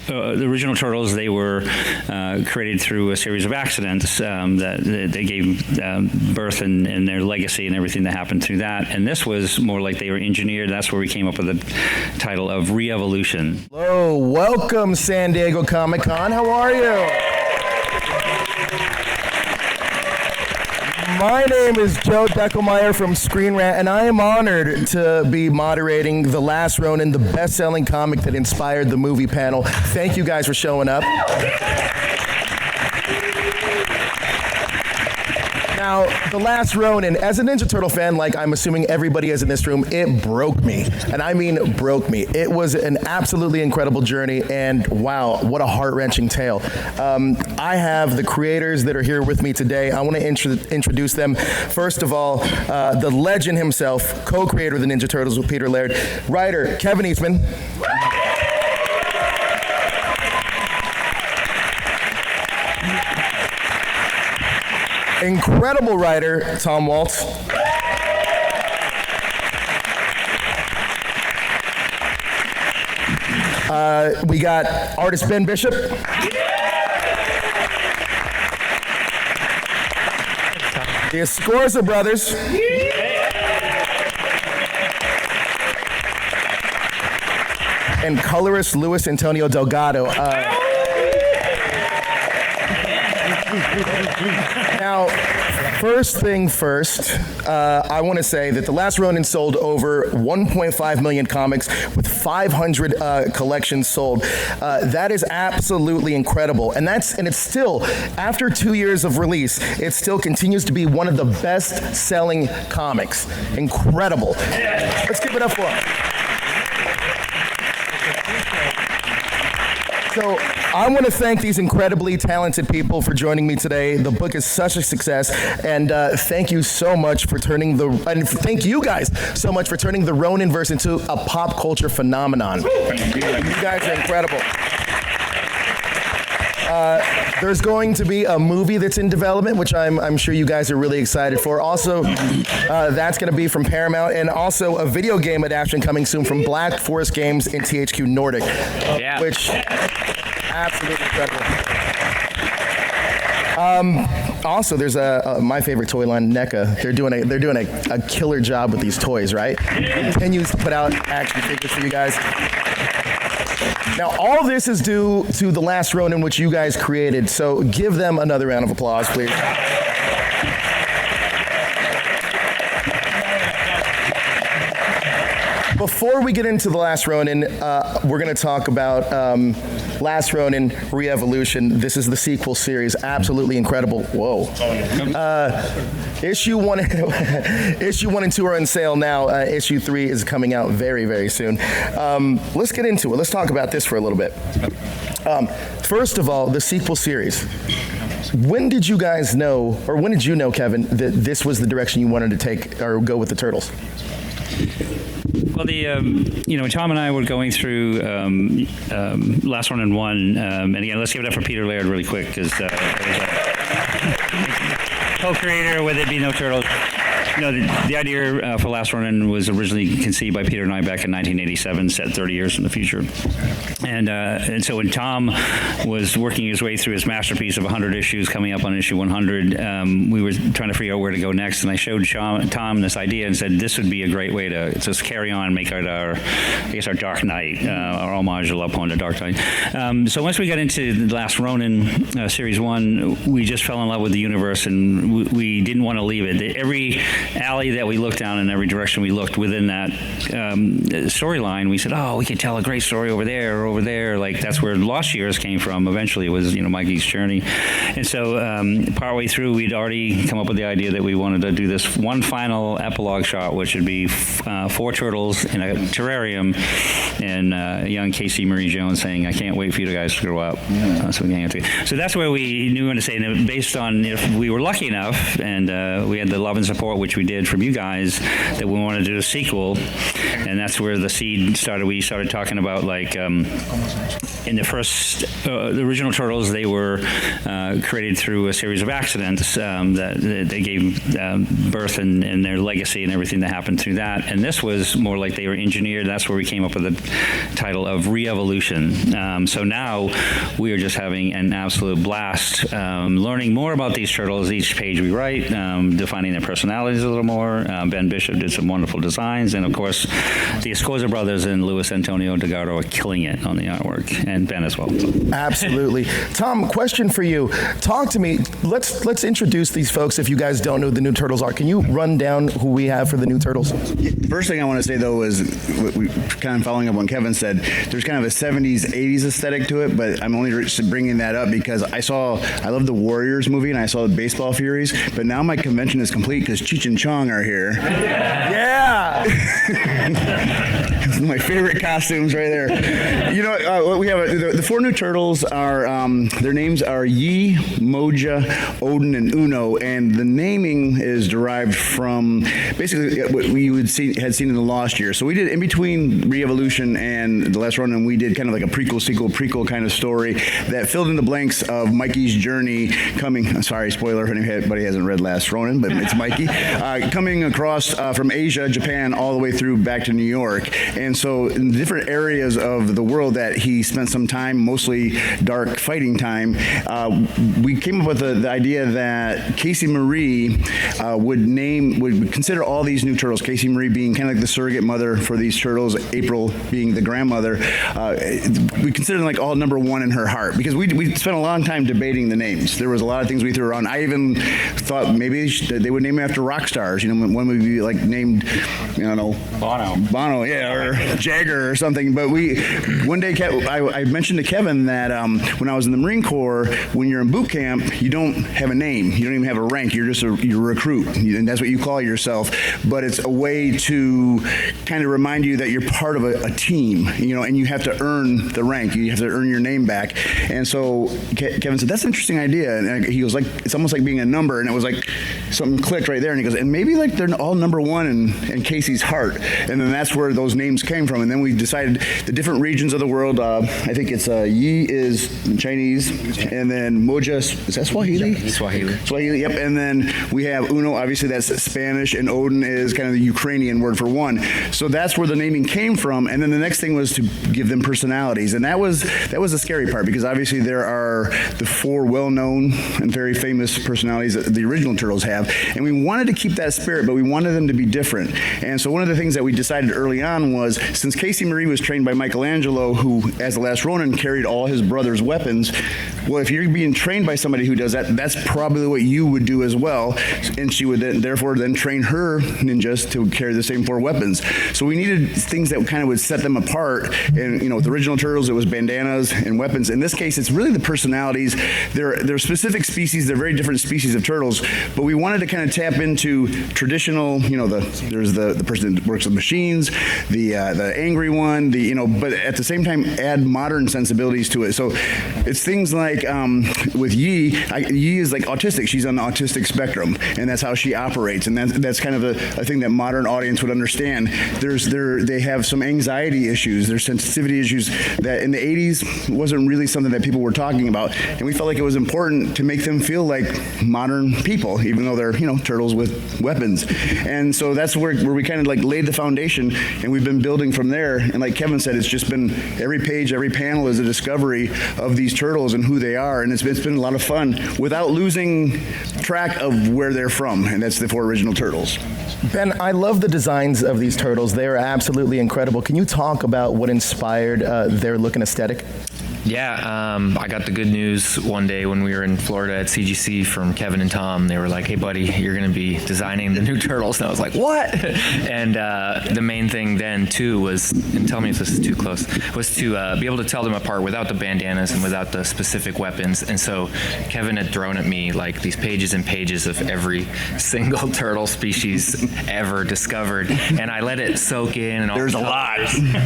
the original Turtles, they were created through a series of accidents that they gave birth and their legacy and everything that happened through that. And this was more like they were engineered. That's where we came up with the title of Re-Evolution. Hello, welcome San Diego Comic-Con. How are you? My name is Joe Deckelmeier from Screen Rant, and I am honored to be moderating The Last Ronin, the best-selling comic that inspired the movie panel. Thank you guys for showing up. Now, The Last Ronin, as a Ninja Turtle fan, like I'm assuming everybody is in this room, it broke me. And I mean broke me. It was an absolutely incredible journey, and wow, what a heart-wrenching tale. I have the creators that are here with me today. I want to introduce them. First of all, the legend himself, co-creator of the Ninja Turtles with Peter Laird, writer Kevin Eastman. Incredible writer, Tom Waltz. We got artist Ben Bishop. The Escorza brothers. And colorist Luis Antonio Delgado. Now, first thing first, I want to say that The Last Ronin sold over 1.5 million comics with 500 collections sold. That is absolutely incredible, and it's still, after 2 years of release, it still continues to be one of the best-selling comics. Incredible. Let's give it up for him. So I want to thank these incredibly talented people for joining me today. The book is such a success, and thank you so much for thank you guys so much for turning the Ronin verse into a pop culture phenomenon. You guys are incredible. There's going to be a movie that's in development, which I'm sure you guys are really excited for. Also, that's going to be from Paramount, and also a video game adaptation coming soon from Black Forest Games and THQ Nordic, which absolutely incredible. Also, there's my favorite toy line, NECA. They're doing a killer job with these toys, right? Continues to put out action figures for you guys. Now, all this is due to The Last Ronin, which you guys created, so give them another round of applause, please. Before we get into The Last Ronin, we're going to talk about Last Ronin Re-Evolution. This is the sequel series. Absolutely incredible. Whoa. Issue 1 and 2 are on sale now. Issue 3 is coming out very, very soon. Let's get into it. Let's talk about this for a little bit. First of all, the sequel series. When did you guys know, or when did you know, Kevin, that this was the direction you wanted to take or go with the Turtles? Well, Tom and I were going through Last Ronin 1, and again, let's give it up for Peter Laird really quick, because co-creator with It Be No Turtles. The idea for Last Ronin was originally conceived by Peter and I back in 1987, set 30 years in the future. And so when Tom was working his way through his masterpiece of 100 issues, coming up on issue 100, we were trying to figure out where to go next. And I showed Tom this idea and said this would be a great way to just carry on and make it our Dark Knight, our homage, a love poem to Dark Knight. So once we got into the Last Ronin series 1, we just fell in love with the universe, and we didn't want to leave it. Every alley that we looked down, in every direction we looked within that storyline, we said, oh, we could tell a great story over there or over there. Like, that's where Lost Years came from. Eventually it was Mikey's journey. And so partway through, we'd already come up with the idea that we wanted to do this one final epilogue shot, which would be 4 turtles in a terrarium, and young Casey Marie Jones saying, I can't wait for you guys to grow up. So we can hang out together. So that's where we knew when to say, and based on if we were lucky enough, and we had the love and support, which we did from you guys, that we wanted to do a sequel, and that's where the seed started. We started talking about like in the first, the original Turtles, they were created through a series of accidents that they gave birth and their legacy and everything that happened through that. And this was more like they were engineered. That's where we came up with the title of Re-Evolution. So now we are just having an absolute blast, learning more about these turtles each page we write, defining their personalities a little more. Ben Bishop did some wonderful designs, and of course, the Escorza brothers and Luis Antonio Delgado are killing it on the artwork, and Ben as well. Absolutely. Tom, question for you. Talk to me. Let's introduce these folks if you guys don't know who the new Turtles are. Can you run down who we have for the new Turtles? First thing I want to say, though, is we kind of following up on Kevin said, there's kind of a 70s, 80s aesthetic to it, but I'm only bringing that up because I love the Warriors movie and I saw the Baseball Furies, but now my convention is complete because Cheech and Chong are here. Yeah! My favorite costumes right there. You know, we have the four new Turtles are, their names are Yi, Moja, Odin, and Uno, and the naming is derived from basically what we had seen in the Lost Year. So we did in between Re-Evolution and The Last Ronin, we did kind of like a prequel kind of story that filled in the blanks of Mikey's journey coming, sorry, spoiler if anybody hasn't read Last Ronin, but it's Mikey, coming across from Asia, Japan, all the way through back to New York. And so in different areas of the world that he spent some time, mostly dark fighting time, we came up with the idea that Casey Marie would consider all these new turtles, Casey Marie being kind of like the surrogate mother for these turtles, April being the grandmother. We consider them like all number one in her heart because we spent a long time debating the names. There was a lot of things we threw around. I even thought maybe they would name after rock stars. You know, one would be like named, I don't know, Bono, yeah, or Jagger or something. But one day I mentioned to Kevin that when I was in the Marine Corps, when you're in boot camp, you don't have a name. You don't even have a rank. You're just you're a recruit, and that's what you call yourself. But it's a way to kind of remind you that you're part of a team, you know, and you have to earn the rank. You have to earn your name back. And so Kevin said, that's an interesting idea. And he goes, like, it's almost like being a number. And it was like something clicked right there. And he goes, and maybe like they're all number one in Casey's heart. And then that's where those names came from. And then we decided the different regions of the world. I think it's Yi is Chinese, and then Moja, is that Swahili? Swahili, yep. And then we have Uno, obviously that's Spanish, and Odin is kind of the Ukrainian word for one. So that's where the naming came from. And then the next thing was to give them personalities. And that was the scary part because obviously there are the four well-known and very famous personalities that the original Turtles have. And we wanted to keep that spirit, but we wanted them to be different. And so one of the things that we decided early on was, since Casey Marie was trained by Michelangelo, who, as the Last Ronin, carried all his brother's weapons, well, if you're being trained by somebody who does that, that's probably what you would do as well. And she would therefore train her ninjas to carry the same four weapons. So we needed things that kind of would set them apart. And, you know, with the original Turtles, it was bandanas and weapons. In this case, it's really the personalities. They're specific species. They're very different species of turtles. But we wanted to kind of tap into traditional, you know, there's the person that works with machines, the angry one, but at the same time, add modern sensibilities to it. So it's things like with Yi is like autistic. She's on the autistic spectrum, and that's how she operates. And that's kind of a thing that modern audience would understand. They have some anxiety issues. There's sensitivity issues that in the 80s wasn't really something that people were talking about. And we felt like it was important to make them feel like modern people, even though they're, turtles with weapons. And so that's where we kind of like laid the foundation, and we've been building from there. And like Kevin said, it's just been every page, every panel is a discovery of these turtles and who they are. And it's been a lot of fun without losing track of where they're from. And that's the four original Turtles. Ben, I love the designs of these turtles. They are absolutely incredible. Can you talk about what inspired their look and aesthetic? Yeah, I got the good news one day when we were in Florida at CGC from Kevin and Tom. They were like, hey, buddy, you're going to be designing the new Turtles. And I was like, what? And the main thing then, too, was, and tell me if this is too close, was to be able to tell them apart without the bandanas and without the specific weapons. And so Kevin had thrown at me like these pages and pages of every single turtle species ever discovered. And I let it soak in. And all there's a lot.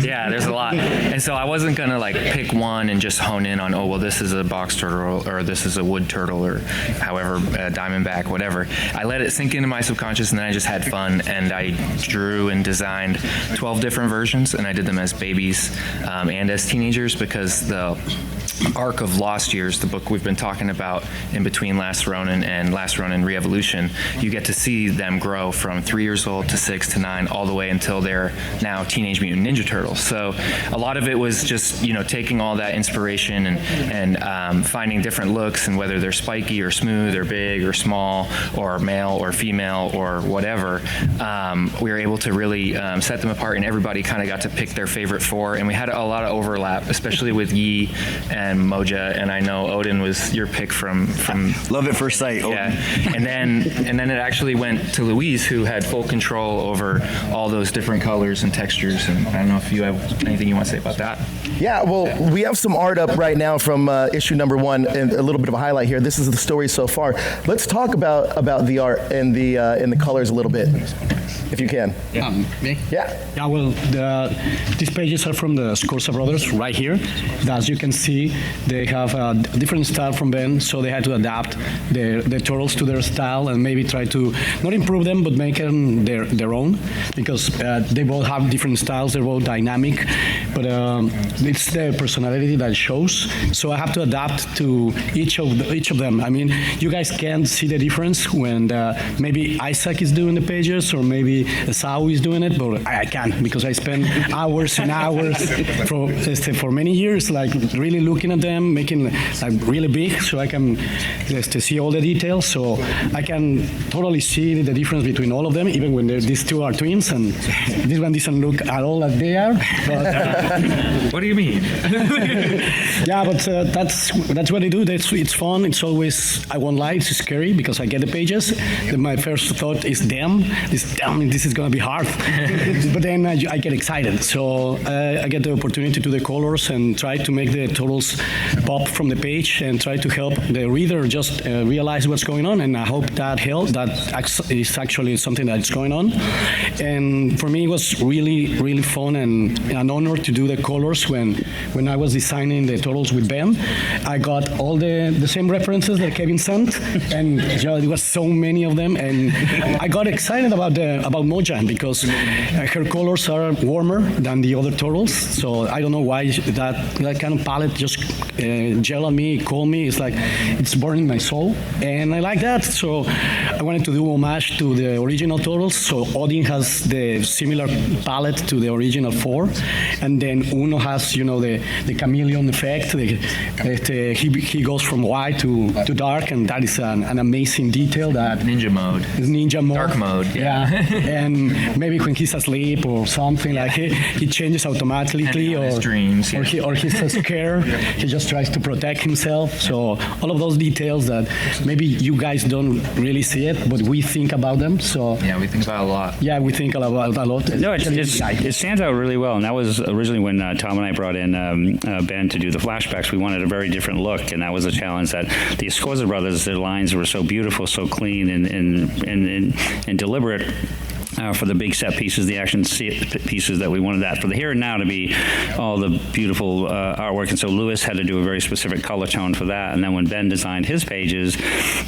Yeah, there's a lot. And so I wasn't going to like pick one and just just hone in on, oh, well, this is a box turtle, or this is a wood turtle, or however, diamondback, whatever. I let it sink into my subconscious, and then I just had fun, and I drew and designed 12 different versions, and I did them as babies and as teenagers, because the arc of Lost Years, the book we've been talking about in between Last Ronin and Last Ronin Re-Evolution, you get to see them grow from 3 years old to 6 to 9, all the way until they're now Teenage Mutant Ninja Turtles. So a lot of it was just, taking all that inspiration and finding different looks, and whether they're spiky or smooth or big or small or male or female or whatever, we were able to really set them apart, and everybody kind of got to pick their favorite 4, and we had a lot of overlap, especially with Yi and Moja, and I know Odin was your pick from Love at first sight. yeah, and then it actually went to Louise, who had full control over all those different colors and textures, and I don't know if you have anything you want to say about that. Yeah, well, we have some art up right now from issue number 1, and a little bit of a highlight here. This is the story so far. Let's talk about the art and the colors a little bit, if you can. Me? Yeah. Yeah, well, these pages are from the Escorza brothers right here. As you can see, they have a different style from Ben, so they had to adapt the turtles to their style and maybe try to not improve them, but make them their own, because they both have different styles. They're both dynamic, but it's the personality that shows. So I have to adapt to each of them. I mean, you guys can't see the difference when maybe Isaac is doing the pages, or maybe Esau is doing it, but I can, because I spend hours and hours for many years, like really looking at them, making like really big, so I can see all the details. So I can totally see the difference between all of them, even when these two are twins, and this one doesn't look at all like they are. But, What do you mean? yeah, but that's what I do. It's fun. It's always, I won't lie, it's scary, because I get the pages. Then my first thought is, this is going to be hard. But then I get excited. So I get the opportunity to do the colors and try to make the turtles pop from the page, and try to help the reader just realize what's going on. And I hope that helps. That is actually something that's going on. And for me, it was really, really fun and an honor to do the colors. When I was designing the turtles with Ben, I got all the same references that Kevin sent, and there was so many of them. And I got excited about Moja, because her colors are warmer than the other turtles. So I don't know why that kind of palette just gel on me, called me. It's like it's burning my soul, and I like that. So I wanted to do homage to the original turtles. So Odin has the similar palette to the original 4, and then Uno has the chameleon effect. He goes from white to dark, and that is an amazing detail. That Ninja mode. is ninja mode. Dark mode. Yeah, and maybe when he's asleep or something, like he changes automatically, Depending on his dreams, yeah. or he's so scared, he just tries to protect himself. So all of those details that maybe you guys don't really see it, but we think about them. So Yeah, we think about it a lot. yeah, we think about it a lot. No, it stands out really well, and that was originally when Tom and I brought in Ben to do the flashbacks. We wanted a very different look, and that was a challenge that the Escorza brothers, their lines were so beautiful, so clean and deliberate. For the big set pieces, the action pieces, that we wanted that for the here and now to be all the beautiful artwork. And so Lewis had to do a very specific color tone for that. And then when Ben designed his pages,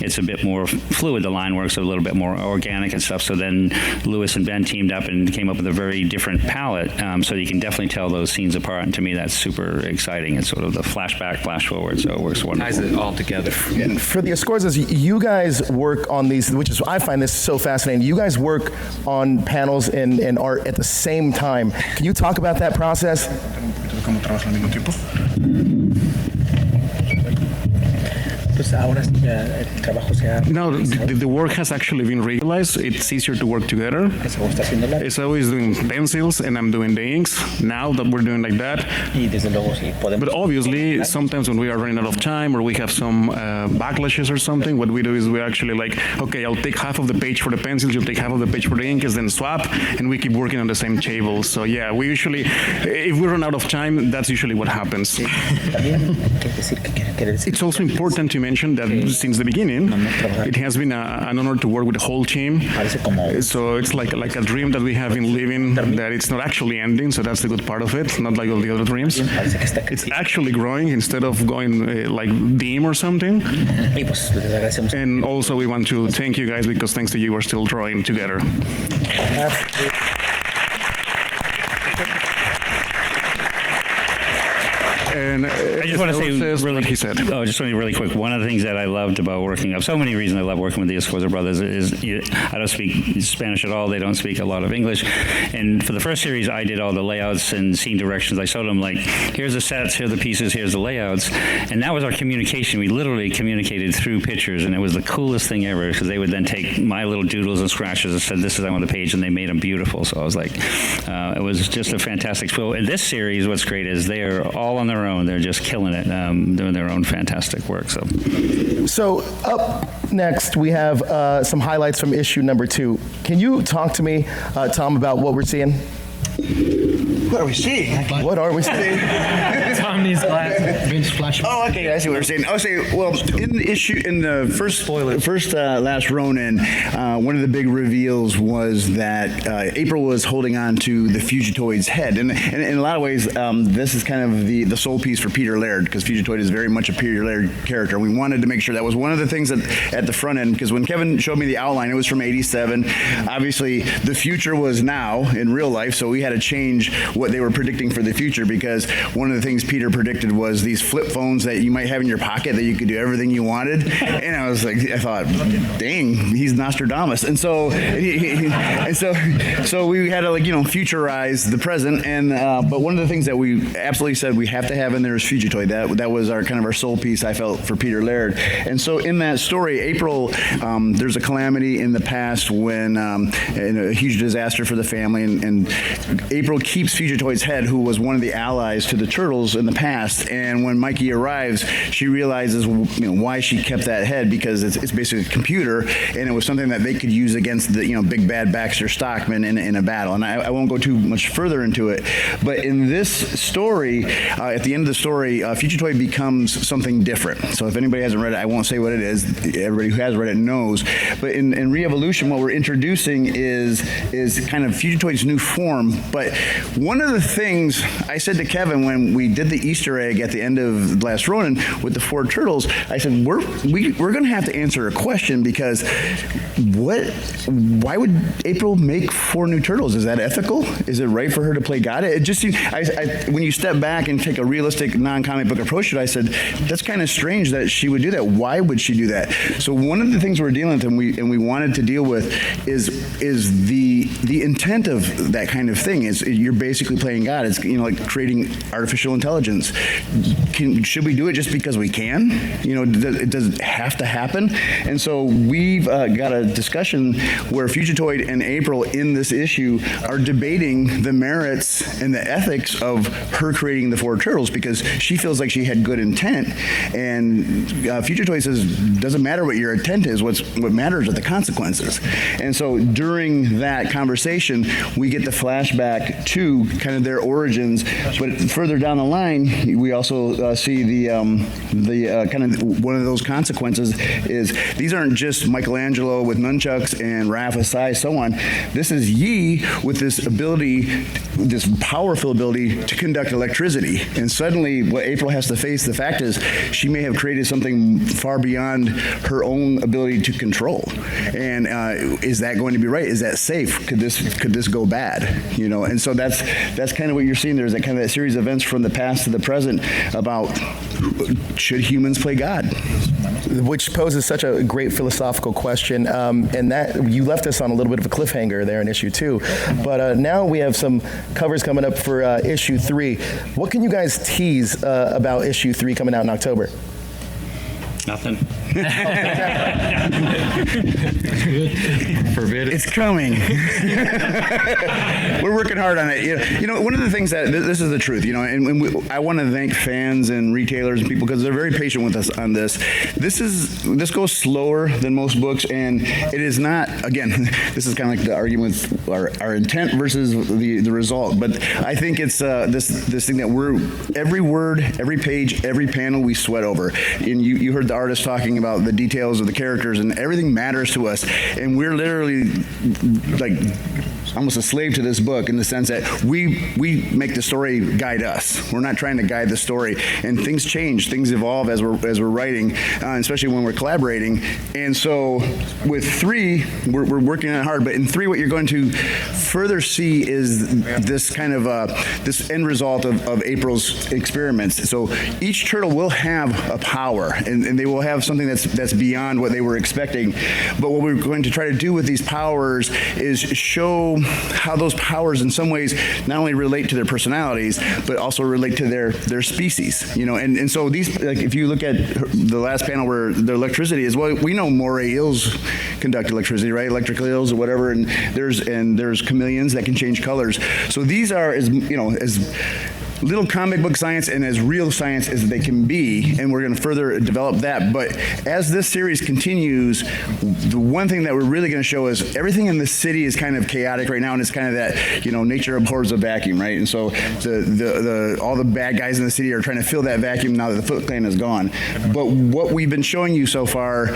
it's a bit more fluid. The line work's a little bit more organic and stuff. So then Lewis and Ben teamed up and came up with a very different palette. So you can definitely tell those scenes apart. And to me, that's super exciting. It's sort of the flashback, flash forward. So it works wonderful. Ties it all together. And for the Escorzas, you guys work on these, which is, I find this so fascinating. You guys work on panels and art at the same time. Can you talk about that process? No, the work has actually been realized. It's easier to work together. Esau is doing pencils and I'm doing the inks. Now that we're doing like that. But obviously, sometimes when we are running out of time or we have some backlashes or something, what we do is we actually like, okay, I'll take half of the page for the pencils, you'll take half of the page for the ink, then swap, and we keep working on the same table. So yeah, we usually, if we run out of time, that's usually what happens. It's also important to mention mention that since the beginning, it has been an honor to work with the whole team. So it's like a dream that we have been living that it's not actually ending. So that's the good part of it, not like all the other dreams. It's actually growing instead of going like dim or something. And also we want to thank you guys because thanks to you we're still drawing together. And I just want to say really, he said. just really quick. One of the things that I loved about working, so many reasons I love working with the Escorza brothers is I don't speak Spanish at all. They don't speak a lot of English. And for the first series, I did all the layouts and scene directions. I showed them like, here's the sets, here are the pieces, here's the layouts. And that was our communication. We literally communicated through pictures, and it was the coolest thing ever because they would then take my little doodles and scratches and said, this is on the page, and they made them beautiful. So I was like, it was just a fantastic experience. In this series, what's great is they're all on their own. They're just killing it, doing their own fantastic work. So up next, we have some highlights from issue number 2. Can you talk to me, Tom, about what we're seeing? What are we seeing? What are we seeing? Tom needs glasses. Vince Flash. Oh, okay, I see what we're saying. I'll say, well, in the first last Ronin, one of the big reveals was that April was holding on to the Fugitoid's head, and in a lot of ways, this is kind of the soul piece for Peter Laird, because Fugitoid is very much a Peter Laird character. We wanted to make sure that was one of the things at the front end, because when Kevin showed me the outline, it was from '87. Obviously, the future was now in real life, so we had to change what they were predicting for the future, because one of the things Peter predicted was these flip phones that you might have in your pocket that you could do everything you wanted. And I was like, I thought, dang, he's Nostradamus. And so so we had to futurize the present. And but one of the things that we absolutely said we have to have in there is Fugitoid. That was our kind of our soul piece, I felt, for Peter Laird. And so in that story, April, there's a calamity in the past when in a huge disaster for the family, and April keeps Fugitoid's head, who was one of the allies to the Turtles in the past. And when Mikey arrives, she realizes why she kept that head, because it's basically a computer, and it was something that they could use against the big bad Baxter Stockman in a battle. And I won't go too much further into it, but in this story, at the end of the story, Fugitoid becomes something different. So if anybody hasn't read it, I won't say what it is. Everybody who has read it knows. But in Re-Evolution, what we're introducing is kind of Fugitoid's new form. But one of the things I said to Kevin when we did the Easter egg at the end of Last Ronin with the 4 turtles, I said, we're going to have to answer a question, because why would April make 4 new turtles? Is that ethical? Is it right for her to play God? It just seemed, when you step back and take a realistic non-comic book approach to it, I said, that's kind of strange that she would do that. Why would she do that? So one of the things we're dealing with, and we wanted to deal with, is the intent of that kind of thing. Is you're basically playing God. It's like creating artificial intelligence. Should we do it just because we can? Does it have to happen? And so we've got a discussion where Fugitoid and April in this issue are debating the merits and the ethics of her creating the 4 turtles, because she feels like she had good intent, and Fugitoid says, doesn't matter what your intent is, what matters are the consequences. And so during that conversation, we get the flashback to kind of their origins, but further down the line, we also see the kind of one of those consequences is these aren't just Michelangelo with nunchucks and Raph with size, so on. This is Yi with this ability, this powerful ability to conduct electricity. And suddenly what April has to face, the fact is she may have created something far beyond her own ability to control. And is that going to be right? Is that safe? Could this go bad? And so that's kind of what you're seeing there, is that kind of that series of events from the past to the present about should humans play God? Which poses such a great philosophical question, and that you left us on a little bit of a cliffhanger there in issue 2. But now we have some covers coming up for issue 3. What can you guys tease about issue 3 coming out in October? Nothing. Forbid it. It's coming. We're working hard on it. One of the things that this is the truth, and I want to thank fans and retailers and people, because they're very patient with us on this. This goes slower than most books, and it is not. Again, this is kind of like the argument with our intent versus the result. But I think it's this thing that every word, every page, every panel we sweat over. And you heard the artist talking about the details of the characters, and everything matters to us. And we're literally like almost a slave to this book in the sense that we make the story guide us. We're not trying to guide the story, and things change, things evolve as we're writing, especially when we're collaborating. And so with 3, we're working on it hard, but in 3, what you're going to further see is this kind of this end result of April's experiments. So each turtle will have a power, and they will have something that's beyond what they were expecting. But what we're going to try to do with these powers is show how those powers in some ways not only relate to their personalities, but also relate to their species, you know. And so these, like if you look at the last panel where the electricity is, well, we know moray eels conduct electricity, right? Electrical eels or whatever, and there's chameleons that can change colors. So these are, as you know, as little comic book science and as real science as they can be, and we're going to further develop that. But as this series continues, the one thing that we're really going to show is everything in the city is kind of chaotic right now, and it's kind of that, you know, nature abhors a vacuum, right? And so all the bad guys in the city are trying to fill that vacuum now that the Foot Clan is gone. But what we've been showing you so far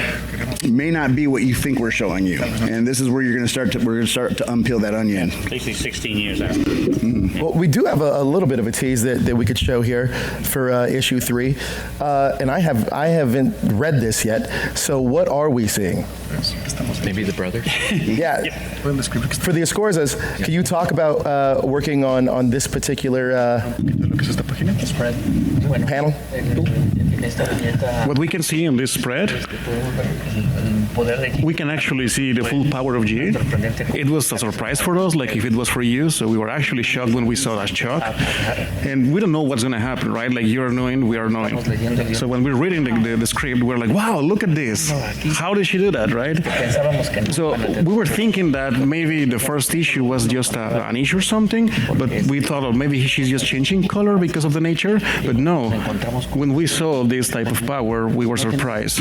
may not be what you think we're showing you, and this is where we're going to start to unpeel that onion. Basically 16 years after. Well, we do have a little bit of a tease that we could show here for issue 3, and I haven't read this yet. So what are we seeing? Maybe the brothers. Yeah. For the Escorzas, can you talk about working on this particular panel? What we can see in this spread, we can actually see the full power of G. It was a surprise for us, like if it was for you, so we were actually shocked when we saw that chalk. And we don't know what's going to happen, right? Like you're knowing, we are knowing. So when we're reading the script, we're like, wow, look at this. How did she do that, right? So we were thinking that maybe the first issue was just an issue or something, but we thought, oh, maybe she's just changing color because of the nature. But no, when we saw this type of power, we were surprised.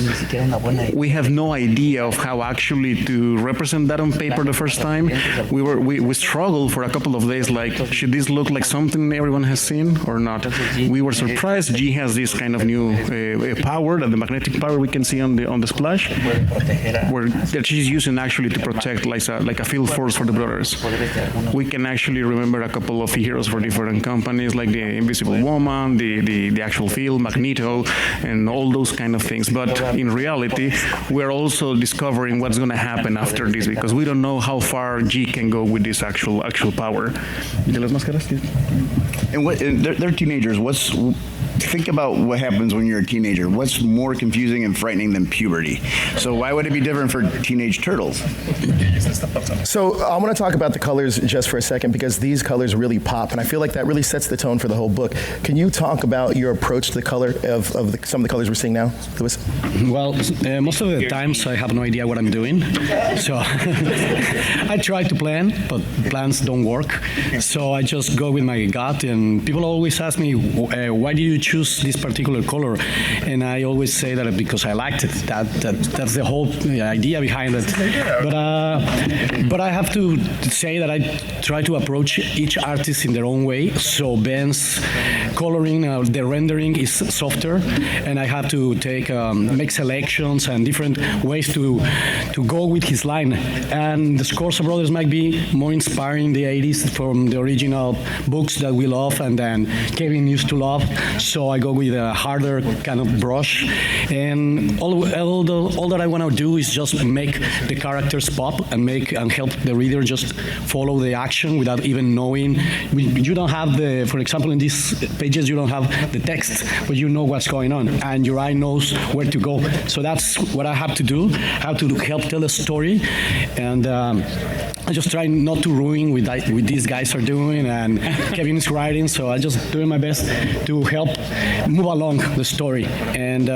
We have no idea of how actually to represent that on paper the first time. We struggled for a couple of days, like, should this look like something everyone has seen or not? We were surprised. G has this kind of new power, that the magnetic power we can see on the splash, that she's using actually to protect like a field force for the brothers. We can actually remember a couple of heroes for different companies, like the Invisible Woman, the actual field, Magneto, and all those kind of things. But in reality, we're also discovering what's going to happen after this, because we don't know how far G can go with this actual power. And they're teenagers. Think about what happens when you're a teenager. What's more confusing and frightening than puberty? So why would it be different for teenage turtles? So I want to talk about the colors just for a second, because these colors really pop, and I feel like that really sets the tone for the whole book. Can you talk about your approach to the color of some of the colors we're seeing now, Louis? Well, most of the times I have no idea what I'm doing, so I try to plan, but plans don't work. So I just go with my gut, and people always ask me, why do you choose this particular color? And I always say that because I liked it. That's the whole idea behind it. But I have to say that I try to approach each artist in their own way. So Ben's coloring, the rendering is softer, and I have to make selections and different ways to go with his line. And the Escorza brothers might be more inspiring the 80s from the original books that we love and then Kevin used to love. So I go with a harder kind of brush, and all that I want to do is just make the characters pop and help the reader just follow the action without even knowing. You don't have for example, in these pages you don't have the text, but you know what's going on, and your eye knows where to go. So that's what I have to do, how to help tell a story, and I just try not to ruin with these guys are doing, and Kevin is writing, so I just doing my best to help move along the story. And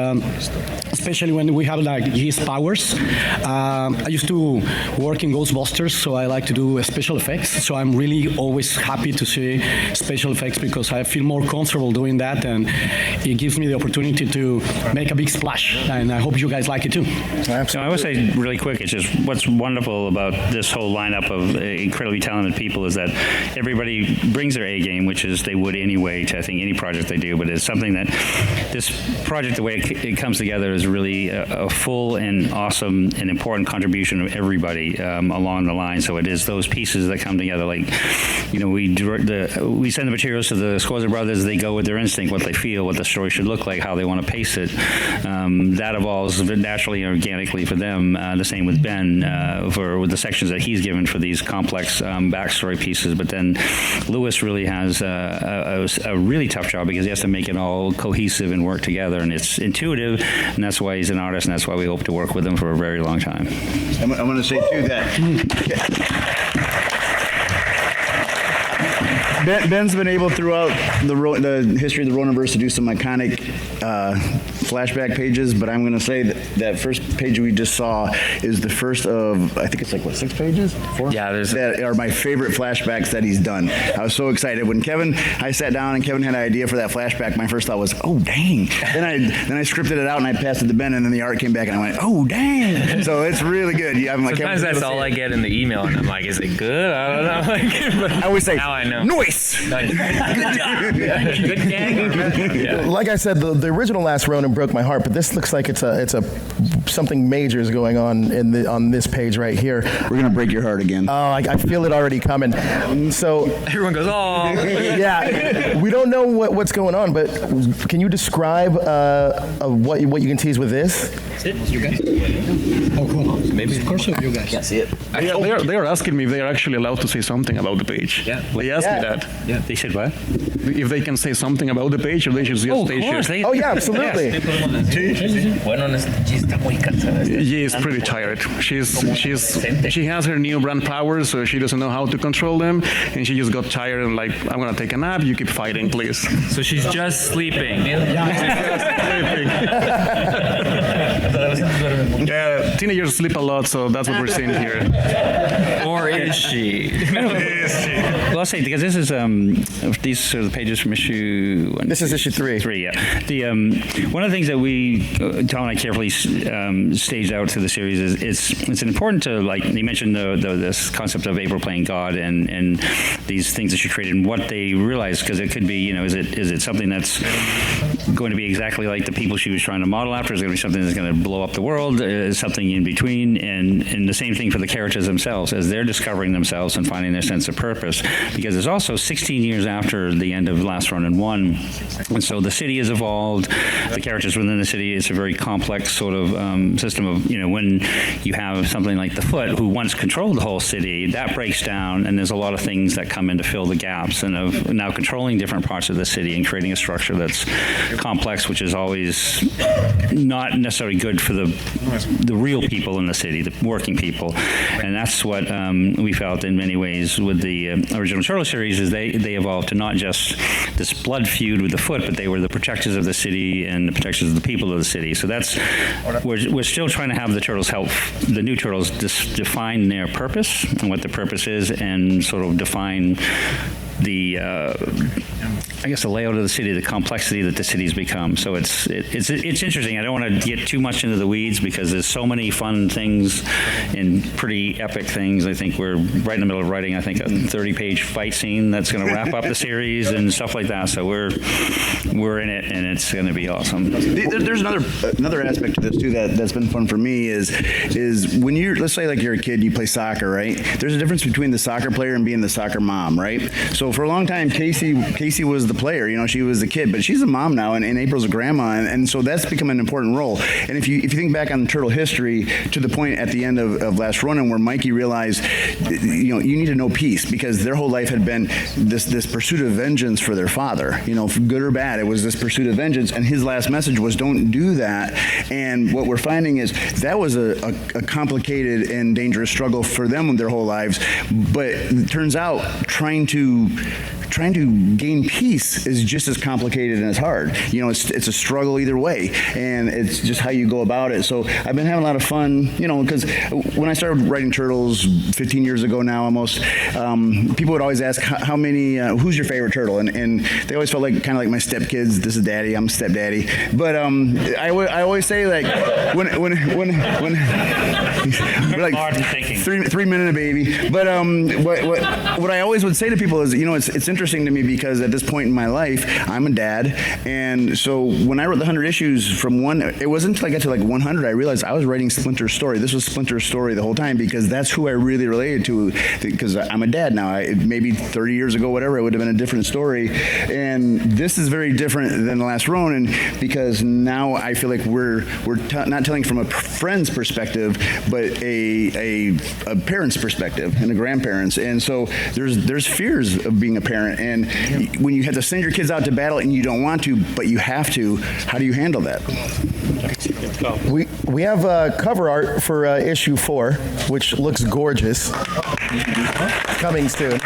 especially when we have like his powers. I used to work in Ghostbusters, so I like to do special effects. So I'm really always happy to see special effects because I feel more comfortable doing that, and it gives me the opportunity to make a big splash. And I hope you guys like it too. So I would say really quick, it's just what's wonderful about this whole lineup of incredibly talented people is that everybody brings their A game, which is they would anyway to I think any project they do, but it's something that this project, the way it comes together, is really a full and awesome and important contribution of everybody along the line. So it is those pieces that come together. Like, we send the materials to the Escorza brothers. They go with their instinct, what they feel, what the story should look like, how they want to pace it. That evolves naturally and organically for them. The same with Ben with the sections that he's given for these complex backstory pieces. But then Lewis really has a really tough job because he has to make it all cohesive and work together, and it's intuitive, and that's why he's an artist, and that's why we hope to work with him for a very long time. I'm going to say too that Ben's been able throughout the history of the Roninverse to do some iconic flashback pages, but I'm going to say that first page we just saw is the first of, I think it's like, what, 6 pages? 4? Yeah, that are my favorite flashbacks that he's done. I was so excited. When I sat down and Kevin had an idea for that flashback, my first thought was, oh, dang. Then I scripted it out and I passed it to Ben, and then the art came back and I went, oh, dang. So it's really good. I'm like, sometimes that's all I get in the email, and I'm like, is it good? I don't know. I always say, now I know. Noise. Good job. Good gang. Yeah. Like I said, the original Last Ronin broke my heart, but this looks like it's a something major is going on on this page right here. We're gonna break your heart again. Oh, I feel it already coming. So Everyone goes, oh. yeah, we don't know what's going on, but can you describe what you can tease with this? You guys? Oh, cool. Maybe of course you guys. Can't see it. They are asking me if they are actually allowed to say something about the page. Yeah. They asked me that. Yeah, they said what? If they can say something about the page, or they should just stay here. Oh yeah, absolutely. She is pretty tired. She has her new brand powers, so she doesn't know how to control them, and she just got tired and like, I'm gonna take a nap. You keep fighting, please. So she's just sleeping. Yeah, teenagers sleep a lot, so that's what we're seeing here. Or is she? Well, I'll say, because this is these are the pages from issue. This is issue 3. 3, yeah. The one of the things that we, Tom and I, carefully staged out through the series is it's important to, like, you mentioned this concept of April playing God and these things that she created and what they realized, because it could be, is it something that's going to be exactly like the people she was trying to model after? Is it going to be something that's going to blow up the world? Is something in between? And the same thing for the characters themselves, as they're discovering themselves and finding their sense of purpose, because it's also 16 years after the end of Last Ronin 1, and so the city has evolved, the characters within the city, it's a very complex sort of system of, when you have something like the Foot, who once controlled the whole city, that breaks down, and there's a lot of things that come in to fill the gaps, and of now controlling different parts of the city and creating a structure that's complex, which is always not necessarily good for the real people in the city, the working people. And that's what we felt in many ways with the original Turtle series, is they evolved to not just this blood feud with the Foot, but they were the protectors of the city and the protectors of the people of the city. So that's, we're still trying to have the Turtles help the new Turtles define their purpose and what the purpose is, and sort of define the the layout of the city, the complexity that the city's become. So it's interesting. I don't want to get too much into the weeds because there's so many fun things and pretty epic things. I think we're right in the middle of writing, I think, a 30-page fight scene that's going to wrap up the series and stuff like that. So we're in it, and it's going to be awesome. There's another aspect to this too that's been fun for me is when let's say like you're a kid, you play soccer, right? There's a difference between the soccer player and being the soccer mom, right? So for a long time, Casey was the player, she was the kid, but she's a mom now, and April's a grandma, and so that's become an important role. And if you think back on Turtle history to the point at the end of Last Ronin where Mikey realized, you need to know peace, because their whole life had been this pursuit of vengeance for their father, good or bad, it was this pursuit of vengeance, and his last message was don't do that. And what we're finding is that was a complicated and dangerous struggle for them their whole lives, but it turns out trying to trying to gain peace is just as complicated and as hard. You know, it's a struggle either way, and it's just how you go about it. So I've been having a lot of fun, you know, because when I started writing turtles 15 years ago now almost, people would always ask how many, who's your favorite turtle, and they always felt like kind of like my stepkids. This is daddy, I'm stepdaddy. But I always say, like, when we're like 3 minutes a baby. But what I always would say to people is, you know, it's interesting to me because at this point in my life, I'm a dad, and so when I wrote the 100 issues from one, it wasn't until I got to like 100 I realized I was writing Splinter's story. This was Splinter's story the whole time because that's who I really related to. Because I'm a dad now. Maybe 30 years ago, whatever, it would have been a different story, and this is very different than The Last Ronin because now I feel like we're not telling from a friend's perspective, but a parent's perspective and a grandparent's, and so there's fears of being a parent, and when you have to send your kids out to battle and you don't want to, but you have to, how do you handle that? We have cover art for issue 4, which looks gorgeous. Coming soon.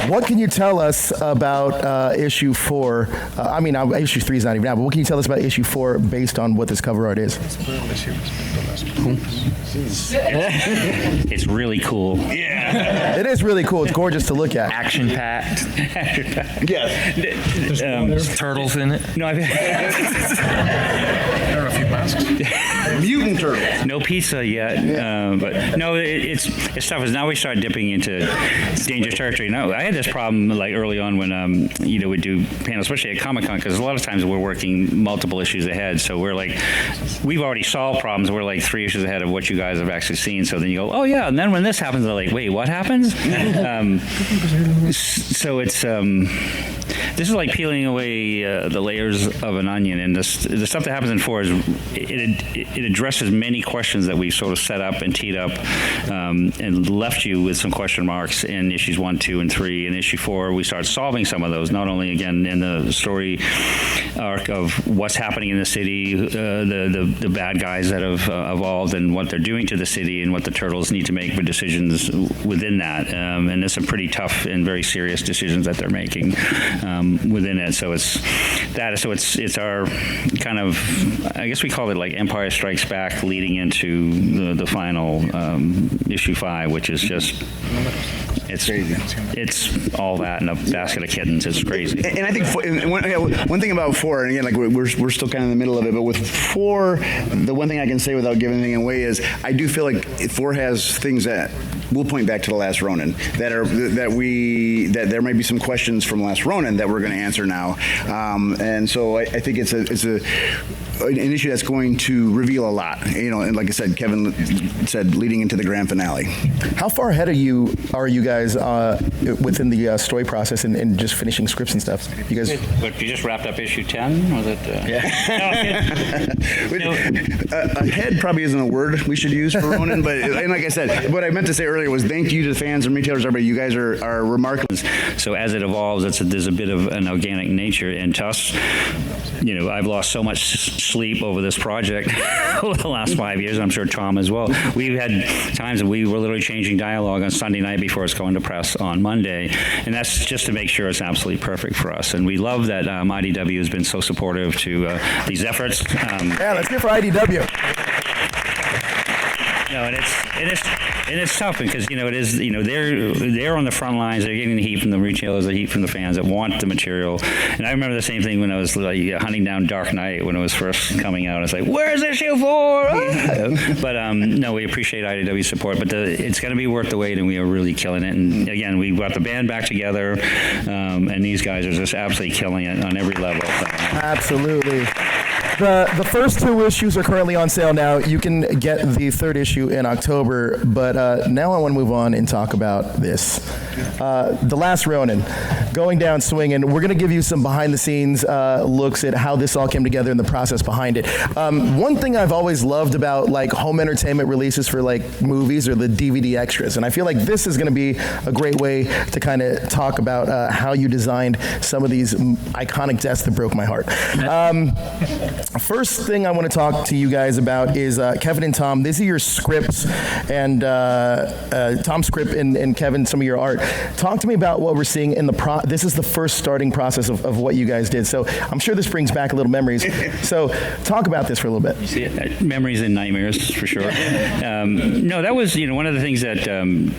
What can you tell us about issue 4? I mean, issue 3 is not even out, but what can you tell us about issue 4 based on what this cover art is? It's really cool. Yeah. It is really cool. It's gorgeous to look at. Action-packed. Yes. There's turtles in it. No, There are a few masks. Mutant turtle. no pizza yet, but no, it's tough. Is now we start dipping into dangerous territory. No, I had this problem like early on when we'd do panels, especially at Comic-Con, because a lot of times we're working multiple issues ahead. So we're like, we've already solved problems. We're like 3 issues ahead of what you guys have actually seen. So then you go, oh yeah, and then when this happens, they're like, wait, what happens? So it's this is like peeling away the layers of an onion, and the stuff that happens in 4 is it addresses many questions that we sort of set up and teed up and left you with some question marks in issues 1, 2, and 3. In issue 4, we start solving some of those, not only again in the story arc of what's happening in the city, the bad guys that have evolved and what they're doing to the city, and what the turtles need to make for decisions within that. And there's some pretty tough and very serious decisions that they're making within it. So it's that. So it's our kind of, I guess we call it like Empire Strikes Back, leading into the final issue 5, which is just it's crazy. It's all that in a basket of kittens. It's crazy. And I think one thing about 4, and again, like we're still kind of in the middle of it, but with 4, the one thing I can say without giving anything away is I do feel like 4 has things that we'll point back to The Last Ronin that there might be some questions from Last Ronin that we're going to answer now, and so I think it's an issue that's going to reveal a lot, you know, and like I said, Kevin said, leading into the grand finale. How far ahead are you guys within the story process and just finishing scripts and stuff? You guys? But you just wrapped up issue 10? Was it? Ahead probably isn't a word we should use for Ronin, but and like I said, what I meant to say earlier was thank you to the fans and retailers, everybody. You guys are remarkable. So as it evolves, there's a bit of an organic nature, and to us, you know, I've lost so much sleep over this project over the last 5 years. I'm sure Tom as well. We've had times that we were literally changing dialogue on Sunday night before it's going to press on Monday, and that's just to make sure it's absolutely perfect for us. And we love that IDW has been so supportive to these efforts. Yeah, let's hear for IDW. No, and it's tough because it is they're on the front lines. They're getting the heat from the retailers, the heat from the fans that want the material. And I remember the same thing when I was like hunting down Dark Knight when it was first coming out. I was like, "Where's issue 4?" But no, we appreciate IDW's support. But it's going to be worth the wait, and we are really killing it. And again, we got the band back together, and these guys are just absolutely killing it on every level. Absolutely. The first 2 issues are currently on sale now. You can get the 3rd issue in October, but now I want to move on and talk about this. The Last Ronin. going down swinging. We're going to give you some behind-the-scenes looks at how this all came together and the process behind it. One thing I've always loved about like home entertainment releases for like movies are the DVD extras, and I feel like this is going to be a great way to kind of talk about how you designed some of these iconic deaths that broke my heart. First thing I want to talk to you guys about is Kevin and Tom. These are your scripts, and Tom's script and Kevin, some of your art. Talk to me about what we're seeing in the this is the first starting process of what you guys did. So I'm sure this brings back a little memories. So talk about this for a little bit. You see it? Memories and nightmares, for sure. No, that was, one of the things that, Tom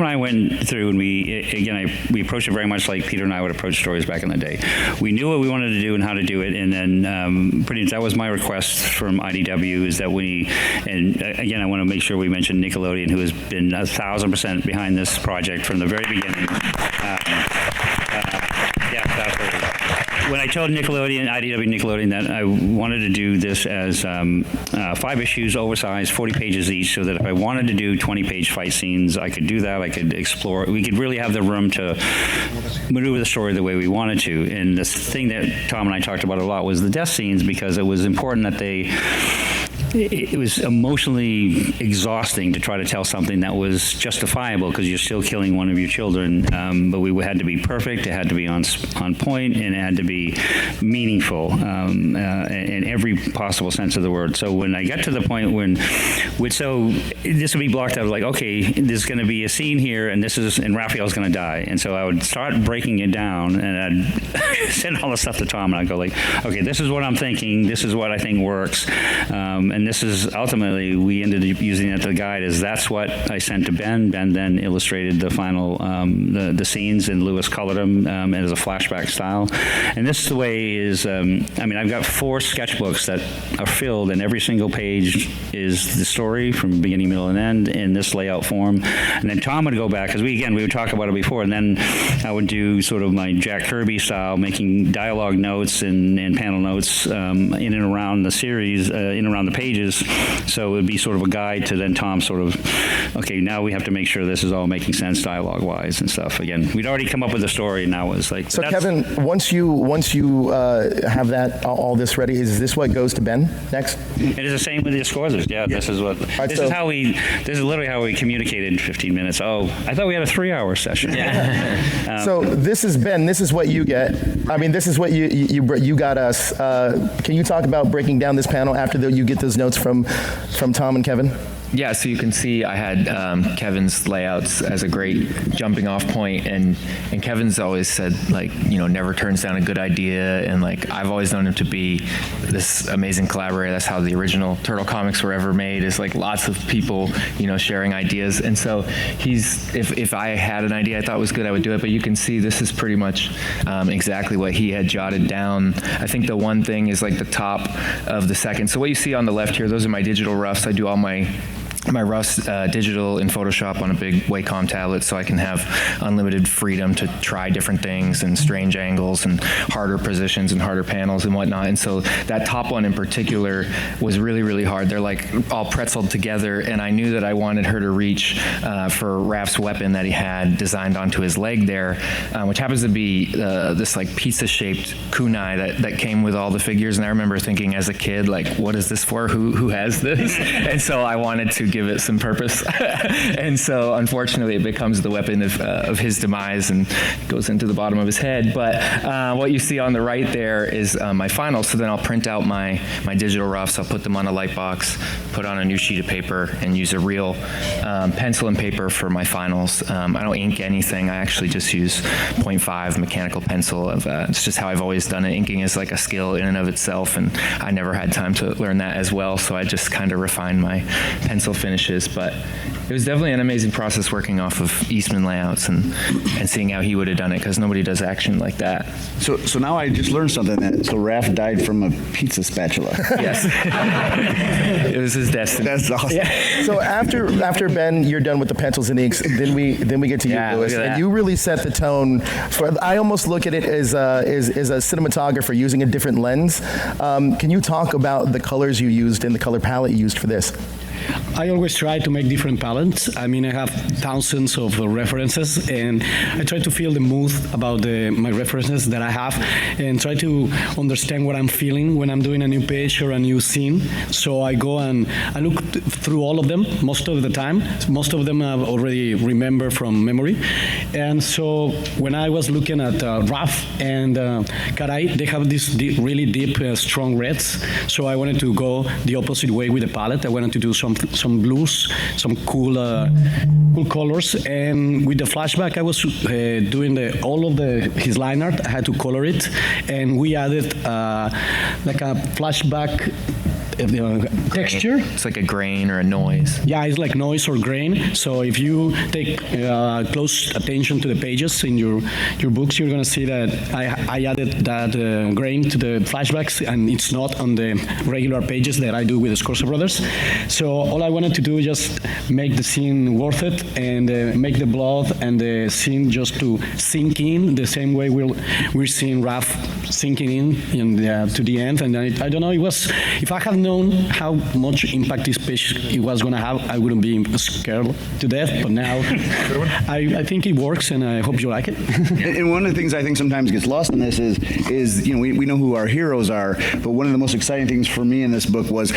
and I went through, and we approached it very much like Peter and I would approach stories back in the day. We knew what we wanted to do and how to do it, and then pretty much that was my request from IDW, is that and again, I want to make sure we mention Nickelodeon, who has been 1,000% behind this project from the very beginning. When I told IDW Nickelodeon, that I wanted to do this as 5 issues, oversized, 40 pages each, so that if I wanted to do 20-page fight scenes, I could do that. I could explore. We could really have the room to maneuver the story the way we wanted to. And the thing that Tom and I talked about a lot was the death scenes, because it was important that it was emotionally exhausting to try to tell something that was justifiable, because you're still killing one of your children. But we had to be perfect. It had to be on point, and it had to be meaningful in every possible sense of the word. So when I got to the point so this would be blocked out, like, okay, there's going to be a scene here, and Raphael's going to die. And so I would start breaking it down, and I'd send all the stuff to Tom, and I'd go like, okay, this is what I'm thinking. This is what I think works. And this is ultimately, we ended up using it to the guide, is that's what I sent to Ben. Ben then illustrated the final, the scenes, and Lewis colored them as a flashback style. And this the way is, I've got 4 sketchbooks that are filled, and every single page is the story from beginning, middle, and end in this layout form. And then Tom would go back, because we would talk about it before, and then I would do sort of my Jack Kirby style, making dialogue notes and panel notes in and around the series, in and around the pages. So it would be sort of a guide to then Tom sort of, okay, now we have to make sure this is all making sense dialogue-wise and stuff. Again, we'd already come up with a story, and now it's like... So Kevin, once you have that all this ready, is this what goes to Ben next? It is the same with the Escorzas. Yeah, this is what... Right, this is literally how we communicated in 15 minutes. Oh, I thought we had a 3-hour session. Yeah. So this is Ben. This is what you get. This is what you got us. Can you talk about breaking down this panel after you get those notes from Tom and Kevin? Yeah, so you can see I had Kevin's layouts as a great jumping off point, and Kevin's always said, like, never turns down a good idea, and like I've always known him to be this amazing collaborator. That's how the original Turtle comics were ever made, is like lots of people, sharing ideas. And so if I had an idea I thought was good, I would do it. But you can see this is pretty much exactly what he had jotted down. I think the one thing is like the top of the second. So what you see on the left here, those are my digital roughs. I do all my roughs digital in Photoshop on a big Wacom tablet, so I can have unlimited freedom to try different things and strange angles and harder positions and harder panels and whatnot. And so that top one in particular was really, really hard. They're like all pretzeled together, and I knew that I wanted her to reach for Raph's weapon that he had designed onto his leg there, which happens to be this like pizza-shaped kunai that came with all the figures. And I remember thinking as a kid, like, what is this for? Who has this? And so I wanted to give it some purpose. And so unfortunately it becomes the weapon of his demise and goes into the bottom of his head. But what you see on the right there is my finals. So then I'll print out my digital roughs, I'll put them on a light box, put on a new sheet of paper, and use a real pencil and paper for my finals. I don't ink anything. I actually just use 0.5 mechanical pencil. It's just how I've always done it. Inking is like a skill in and of itself, and I never had time to learn that as well, so I just kind of refined my pencil finishes. But it was definitely an amazing process working off of Eastman layouts and seeing how he would have done it, because nobody does action like that. So now I just learned something. So Raph died from a pizza spatula. Yes. It was his destiny. That's awesome. Yeah. So after Ben, you're done with the pencils and inks. Then we get to you, Lewis, and you really set the tone. I almost look at it as a cinematographer using a different lens. Can you talk about the colors you used and the color palette you used for this? I always try to make different palettes. I mean, I have thousands of references, and I try to feel the mood about my references that I have, and try to understand what I'm feeling when I'm doing a new page or a new scene. So I go and I look through all of them most of the time. Most of them I already remember from memory. And so when I was looking at Raf and Caray, they have these really deep, strong reds. So I wanted to go the opposite way with the palette. I wanted to do some blues, some cool colors. And with the flashback, I was doing all of his line art. I had to color it, and we added like a flashback texture. It's like a grain or a noise. Yeah, it's like noise or grain. So if you take close attention to the pages in your books, you're going to see that I added that grain to the flashbacks, and it's not on the regular pages that I do with the Escorza brothers. So all I wanted to do is just make the scene worth it, and make the blood and the scene just to sink in the same way we're seeing Raph sinking in to the end. And I don't know, it was, if I had known how much impact this page it was going to have, I wouldn't be scared to death. But now I think it works, and I hope you like it. And one of the things I think sometimes gets lost in this is you know, we know who our heroes are, but one of the most exciting things for me in this book was,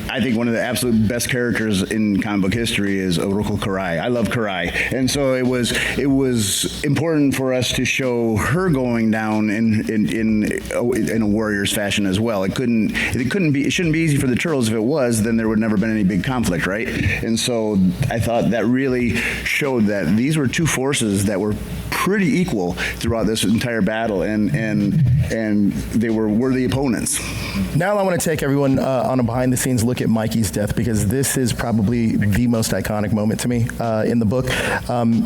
I think one of the absolute best characters in comic book history is Oroko Karai. I love Karai, and so it was important for us to show her going down in a warrior's fashion as well. It shouldn't be easy for the Turtles. If it was, then there would never been any big conflict, right? And so I thought that really showed that these were two forces that were pretty equal throughout this entire battle, and they were worthy opponents. Now I want to take everyone on a behind-the-scenes look at Mikey's death, because this is probably the most iconic moment to me in the book.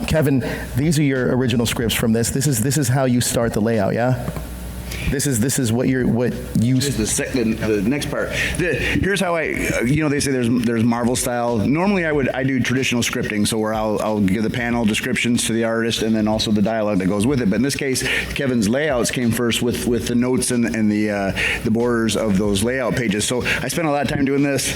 Kevin, these are your original scripts from this. This is how you start the layout, yeah? This is what you. This is the next part. Here's how they say there's Marvel style. Normally I do traditional scripting, so where I'll give the panel descriptions to the artist and then also the dialogue that goes with it. But in this case, Kevin's layouts came first with the notes and the borders of those layout pages. So I spent a lot of time doing this,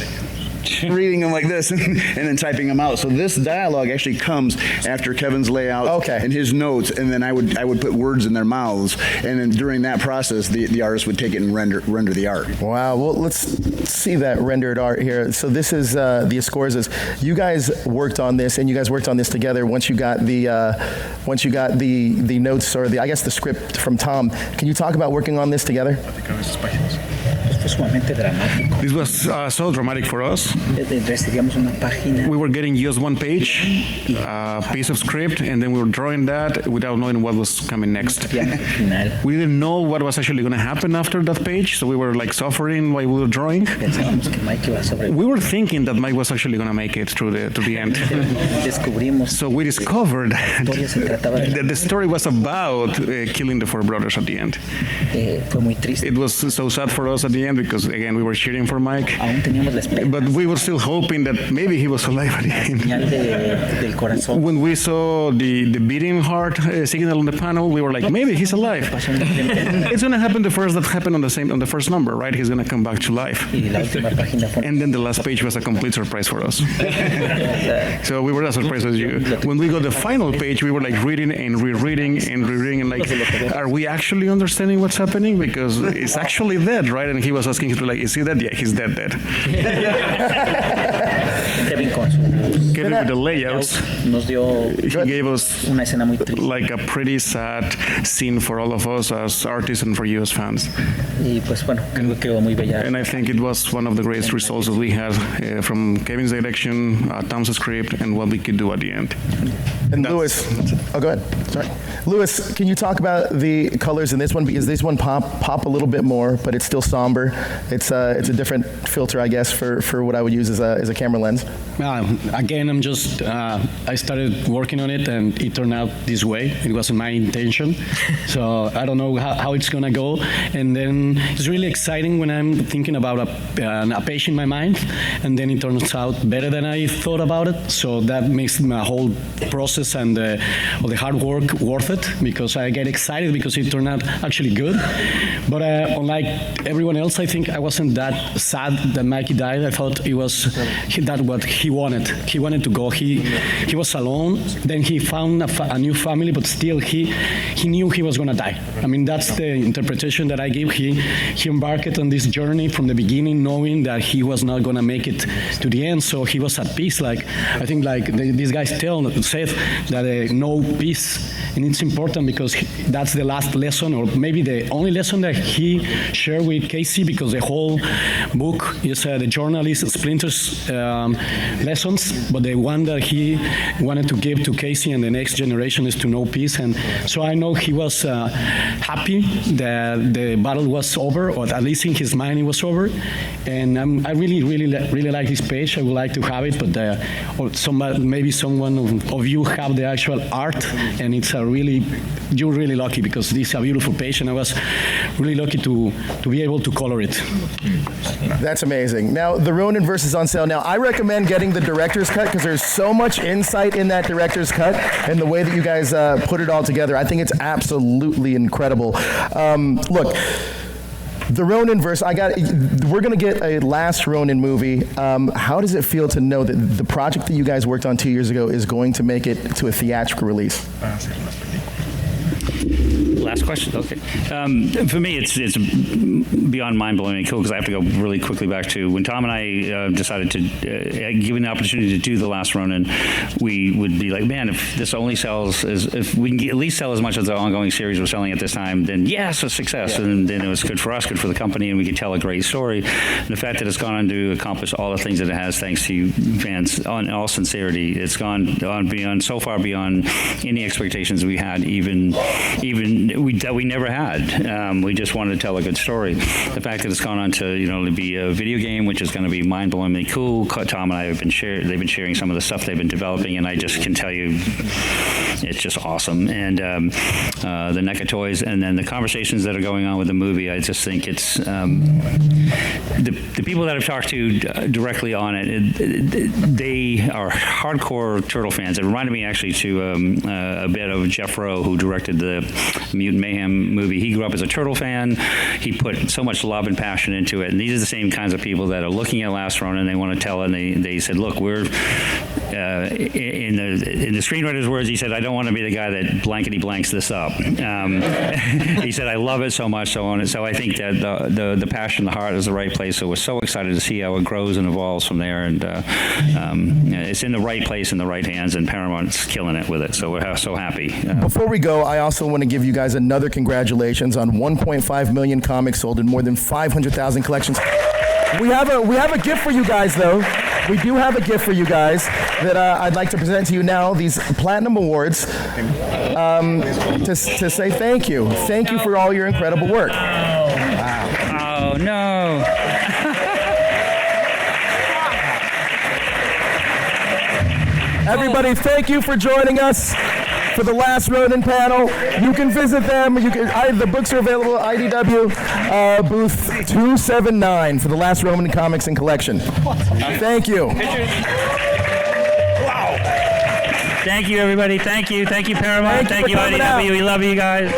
reading them like this, and then typing them out. So this dialogue actually comes after Kevin's layout and his notes, and then I would put words in their mouths, and then during that process, the artist would take it and render the art. Wow. Well, let's see that rendered art here. So this is the Escorzas. You guys worked on this, and you guys worked on this together. Once you got the notes, or I guess the script from Tom. Can you talk about working on this together? This was so dramatic for us. We were getting just one page, a piece of script, and then we were drawing that without knowing what was coming next. We didn't know what was actually going to happen after that page, so we were like suffering while we were drawing. We were thinking that Mike was actually going to make it to the end. So we discovered that the story was about killing the four brothers at the end. It was so sad for us at the end, because again we were cheering for Mike, but we were still hoping that maybe he was alive at the end. When we saw the beating heart signal on the panel, we were like, maybe he's alive. It's going to happen that happened on the first number, right? He's going to come back to life. And then the last page was a complete surprise for us. So we were as surprised as you. When we got the final page, we were like reading and rereading and like, are we actually understanding what's happening? Because it's actually dead, right? And he was asking him, like, is he dead? Yeah, he's dead. Kevin with the layouts, he gave us like a pretty sad scene for all of us as artists and for you as fans. And I think it was one of the greatest results that we had from Kevin's direction, Tom's script, and what we could do at the end. And Louis, go ahead. Sorry. Louis, can you talk about the colors in this one? Because this one pop a little bit more, but it's still somber. It's a different filter, I guess, for what I would use as a camera lens. Again, I started working on it, and it turned out this way. It wasn't my intention. So I don't know how it's going to go. And then it's really exciting when I'm thinking about a page in my mind, and then it turns out better than I thought about it. So that makes my whole process and all the hard work worth it, because I get excited because it turned out actually good. But unlike everyone else, I think I wasn't that sad that Mikey died. I thought it was that what he wanted. He wanted to go. He was alone. Then he found a new family, but still he knew he was going to die. I mean, that's the interpretation that I give. He embarked on this journey from the beginning, knowing that he was not going to make it to the end. So he was at peace. Like I think, like these guys said that no peace, and it's important because that's the last lesson, or maybe the only lesson that he shared with Casey, because the whole book is the journalist Splinter's lessons, but the one that he wanted to give to Casey and the next generation is to know peace. And so I know he was happy that the battle was over, or at least in his mind it was over. And I really like this page. I would like to have it, but or maybe someone of you have the actual art, and it's you're really lucky because this is a beautiful page, and I was really lucky to be able to color it. That's amazing. Now, the Ronin verse is on sale now. I recommend getting the director's cut because there's so much insight in that director's cut and the way that you guys put it all together. I think it's absolutely incredible. Look, the Ronin verse, we're going to get a last Ronin movie. How does it feel to know that the project that you guys worked on 2 years ago is going to make it to a theatrical release? Last question. Okay. For me, it's beyond mind-blowing cool because I have to go really quickly back to when Tom and I decided to, given the opportunity to do The Last Ronin, we would be like, man, if this only sells, if we can at least sell as much as the ongoing series was selling at this time, then yes, a success. Yeah. And then it was good for us, good for the company, and we could tell a great story. And the fact that it's gone on to accomplish all the things that it has, thanks to you fans, on all sincerity, it's gone on beyond, so far beyond any expectations we had, even that we never had. We just wanted to tell a good story. The fact that it's gone on to be a video game, which is going to be mind-blowingly cool. Tom and I have been they've been sharing some of the stuff they've been developing, and I just can tell you, it's just awesome. And the NECA toys, and then the conversations that are going on with the movie, I just think it's the people that I've talked to directly on it, they are hardcore Turtle fans. It reminded me actually to a bit of Jeff Rowe, who directed the Mutant Mayhem movie. He grew up as a Turtle fan. He put so much love and passion into it, and these are the same kinds of people that are looking at Last Ronin and they want to tell it, and they said, look, we're in the screenwriter's words, he said, I don't want to be the guy that blankety blanks this up. He said, I love it so much, so on. So I think that the passion, the heart is the right place. So we're so excited to see how it grows and evolves from there, and it's in the right place, in the right hands, and Paramount's killing it with it. So we're so happy. Before we go, I also want to give you guys another congratulations on 1.5 million comics sold in more than 500,000 collections. We have a gift for you guys, though. We do have a gift for you guys that I'd like to present to you now, these Platinum Awards, to say thank you. Thank you for all your incredible work. Wow. Oh, no. Everybody, thank you for joining us for the Last Ronin panel. You can visit them. The books are available at IDW, booth 279 for the Last Ronin Comics and Collection. Thank you. Wow. Thank you, everybody. Thank you, Paramount. Thank you, IDW. We love you guys.